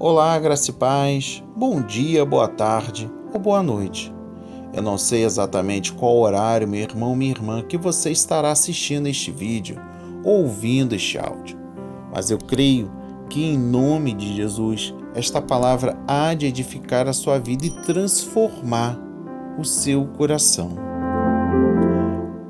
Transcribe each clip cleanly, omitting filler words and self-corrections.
Olá, graça e paz, bom dia, boa tarde ou boa noite. Eu não sei exatamente qual horário, meu irmão, minha irmã, que você estará assistindo este vídeo ou ouvindo este áudio, mas eu creio que em nome de Jesus, esta palavra há de edificar a sua vida e transformar o seu coração.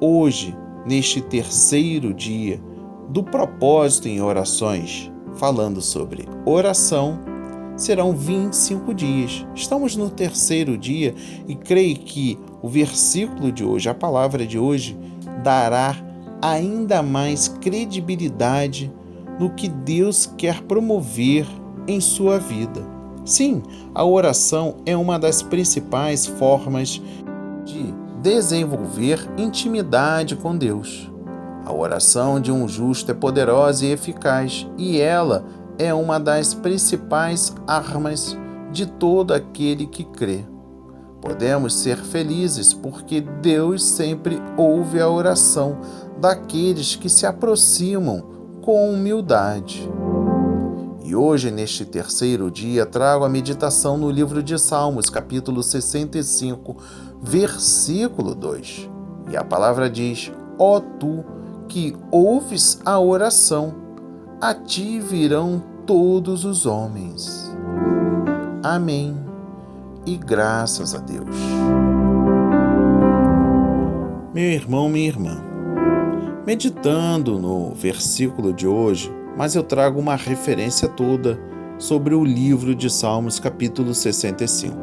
Hoje, neste terceiro dia do propósito em orações, falando sobre oração, serão 25 dias. Estamos no terceiro dia e creio que o versículo de hoje, a palavra de hoje, dará ainda mais credibilidade no que Deus quer promover em sua vida. Sim, a oração é uma das principais formas de desenvolver intimidade com Deus. A oração de um justo é poderosa e eficaz, e ela é uma das principais armas de todo aquele que crê. Podemos ser felizes porque Deus sempre ouve a oração daqueles que se aproximam com humildade. E hoje, neste terceiro dia, trago a meditação no livro de Salmos, capítulo 65, versículo 2. E a palavra diz: Ó tu que ouves a oração, a ti virão todos os homens. Amém. E graças a Deus. Meu irmão, minha irmã, meditando no versículo de hoje, mas eu trago uma referência toda sobre o livro de Salmos, capítulo 65.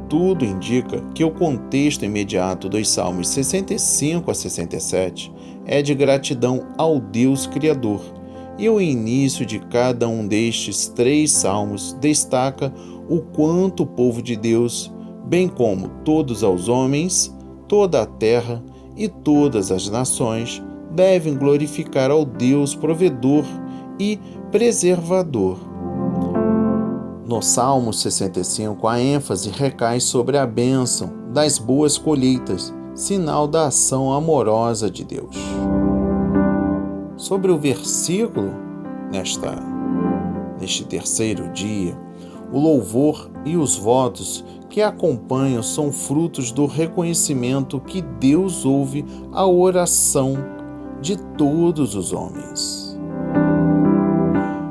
Tudo indica que o contexto imediato dos Salmos 65 a 67 é de gratidão ao Deus Criador, e o início de cada um destes 3 salmos destaca o quanto o povo de Deus, bem como todos os homens, toda a terra e todas as nações, devem glorificar ao Deus provedor e preservador. No Salmo 65, a ênfase recai sobre a bênção das boas colheitas, sinal da ação amorosa de Deus. Sobre o versículo, neste terceiro dia, o louvor e os votos que acompanham são frutos do reconhecimento que Deus ouve a oração de todos os homens.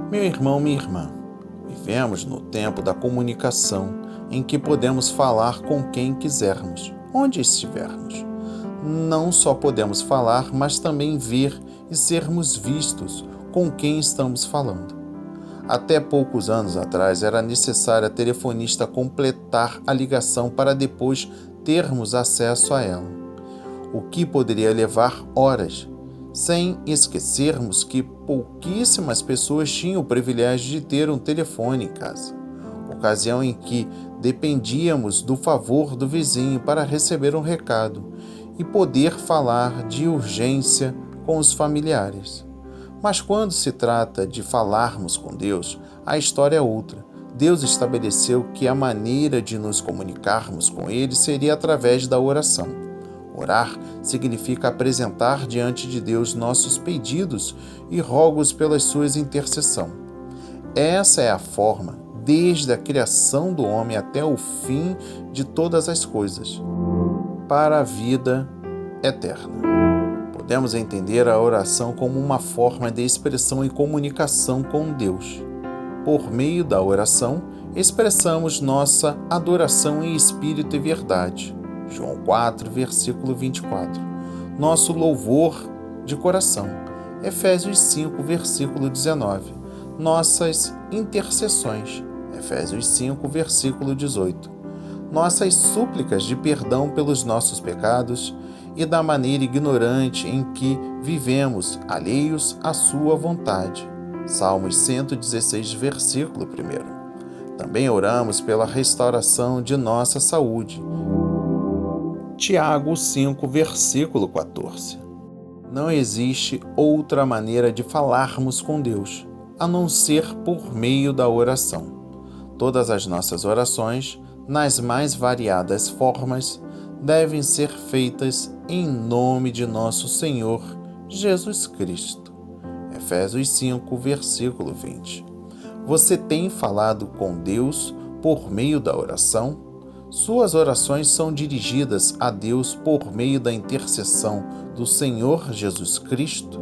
Meu irmão, minha irmã, vivemos no tempo da comunicação, em que podemos falar com quem quisermos, onde estivermos. Não só podemos falar, mas também ver e sermos vistos com quem estamos falando. Até poucos anos atrás, era necessário a telefonista completar a ligação para depois termos acesso a ela, o que poderia levar horas, sem esquecermos que pouquíssimas pessoas tinham o privilégio de ter um telefone em casa, ocasião em que dependíamos do favor do vizinho para receber um recado e poder falar de urgência com os familiares. Mas quando se trata de falarmos com Deus, a história é outra. Deus estabeleceu que a maneira de nos comunicarmos com Ele seria através da oração. Orar significa apresentar diante de Deus nossos pedidos e rogos pelas suas intercessão. Essa é a forma, desde a criação do homem até o fim de todas as coisas, para a vida eterna. Podemos entender a oração como uma forma de expressão e comunicação com Deus. Por meio da oração, expressamos nossa adoração em espírito e verdade. João 4, versículo 24. Nosso louvor de coração. Efésios 5, versículo 19. Nossas intercessões. Efésios 5, versículo 18. Nossas súplicas de perdão pelos nossos pecados e da maneira ignorante em que vivemos, alheios à sua vontade. Salmos 116, versículo 1. Também oramos pela restauração de nossa saúde. Tiago 5, versículo 14. Não existe outra maneira de falarmos com Deus, a não ser por meio da oração. Todas as nossas orações, nas mais variadas formas, devem ser feitas em nome de nosso Senhor Jesus Cristo. Efésios 5, versículo 20. Você tem falado com Deus por meio da oração? Suas orações são dirigidas a Deus por meio da intercessão do Senhor Jesus Cristo?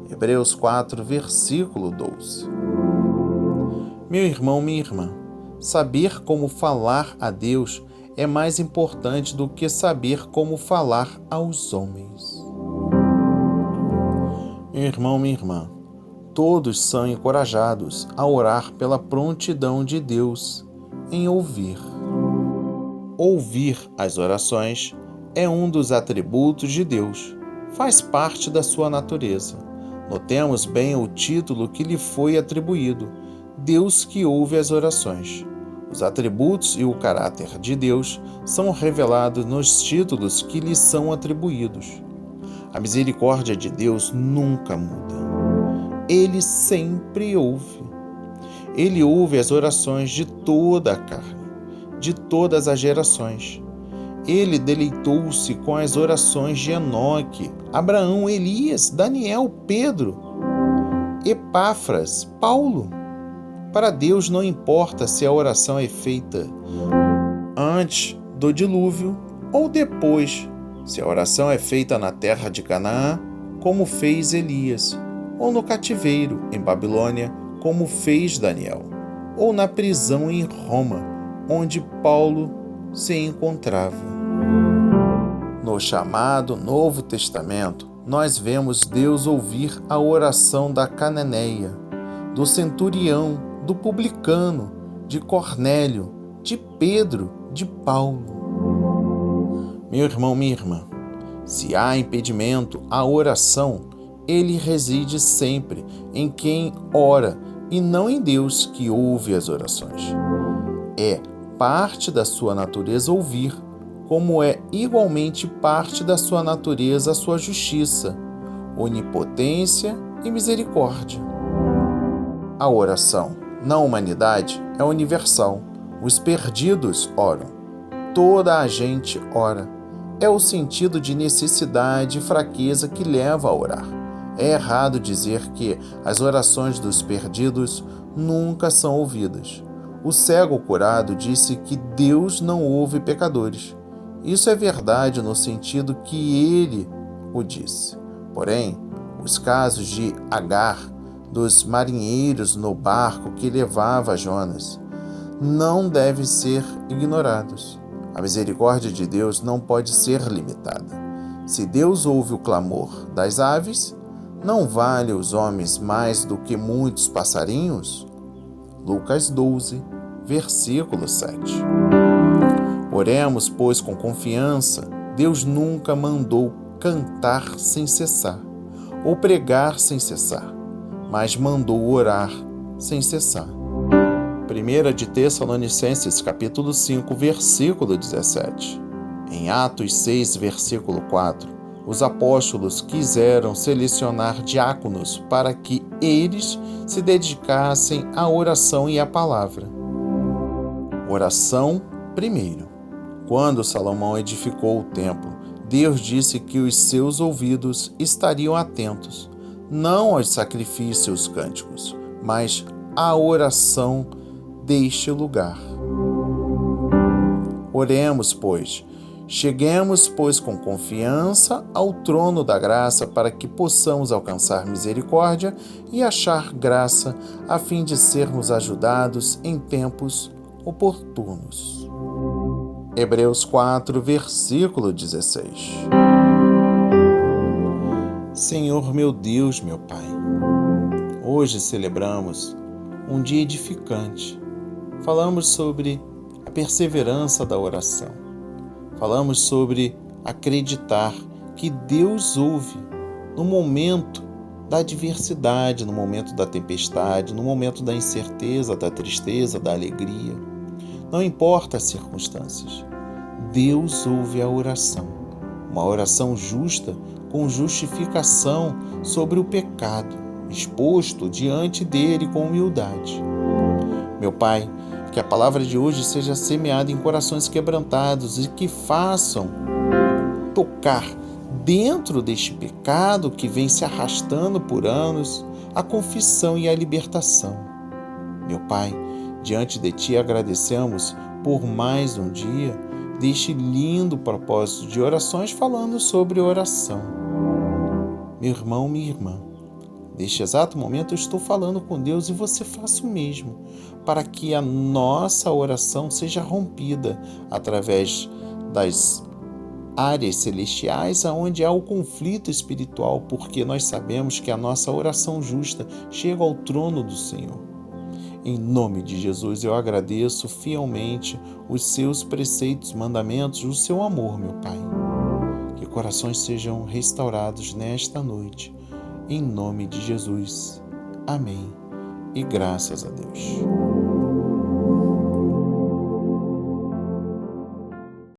Hebreus 4, versículo 12. Meu irmão, minha irmã, saber como falar a Deus é mais importante do que saber como falar aos homens. Meu irmão, minha irmã, todos são encorajados a orar pela prontidão de Deus em ouvir. Ouvir as orações é um dos atributos de Deus, faz parte da sua natureza. Notemos bem o título que lhe foi atribuído: Deus que ouve as orações. Os atributos e o caráter de Deus são revelados nos títulos que lhe são atribuídos. A misericórdia de Deus nunca muda. Ele sempre ouve. Ele ouve as orações de toda a carne, de todas as gerações. Ele deleitou-se com as orações de Enoque, Abraão, Elias, Daniel, Pedro, Epáfras, Paulo. Para Deus não importa se a oração é feita antes do dilúvio ou depois, se a oração é feita na terra de Canaã, como fez Elias, ou no cativeiro em Babilônia, como fez Daniel, ou na prisão em Roma, onde Paulo se encontrava. No chamado Novo Testamento, nós vemos Deus ouvir a oração da cananeia, do centurião, do publicano, de Cornélio, de Pedro, de Paulo. Meu irmão, minha irmã, se há impedimento à oração, ele reside sempre em quem ora e não em Deus que ouve as orações. É parte da sua natureza ouvir, como é igualmente parte da sua natureza a sua justiça, onipotência e misericórdia. A oração na humanidade é universal. Os perdidos oram. Toda a gente ora. É o sentido de necessidade e fraqueza que leva a orar. É errado dizer que as orações dos perdidos nunca são ouvidas. O cego curado disse que Deus não ouve pecadores. Isso é verdade no sentido que ele o disse. Porém, os casos de Agar, dos marinheiros no barco que levava Jonas, não devem ser ignorados. A misericórdia de Deus não pode ser limitada. Se Deus ouve o clamor das aves, não vale os homens mais do que muitos passarinhos? Lucas 12, versículo 7. Oremos, pois, com confiança. Deus nunca mandou cantar sem cessar, ou pregar sem cessar, mas mandou orar sem cessar. 1 de Tessalonicenses, capítulo 5, versículo 17. Em Atos 6, versículo 4, os apóstolos quiseram selecionar diáconos para que eles se dedicassem à oração e à palavra. Oração primeiro. Quando Salomão edificou o templo, Deus disse que os seus ouvidos estariam atentos, não aos sacrifícios cânticos, mas à oração deste lugar. Oremos, pois. Cheguemos, pois, com confiança ao trono da graça para que possamos alcançar misericórdia e achar graça a fim de sermos ajudados em tempos oportunos. Hebreus 4, versículo 16. Senhor meu Deus, meu Pai, hoje celebramos um dia edificante. Falamos sobre a perseverança da oração. Falamos sobre acreditar que Deus ouve no momento da adversidade, no momento da tempestade, no momento da incerteza, da tristeza, da alegria. Não importa as circunstâncias, Deus ouve a oração. Uma oração justa com justificação sobre o pecado, exposto diante dele com humildade. Meu Pai, que a palavra de hoje seja semeada em corações quebrantados e que façam tocar dentro deste pecado que vem se arrastando por anos a confissão e a libertação. Meu Pai, diante de Ti agradecemos por mais um dia deste lindo propósito de orações falando sobre oração. Meu irmão, minha irmã, neste exato momento eu estou falando com Deus e você faça o mesmo, para que a nossa oração seja rompida através das áreas celestiais onde há o conflito espiritual, porque nós sabemos que a nossa oração justa chega ao trono do Senhor. Em nome de Jesus, eu agradeço fielmente os seus preceitos, mandamentos, o seu amor, meu Pai. Que corações sejam restaurados nesta noite. Em nome de Jesus. Amém. E graças a Deus.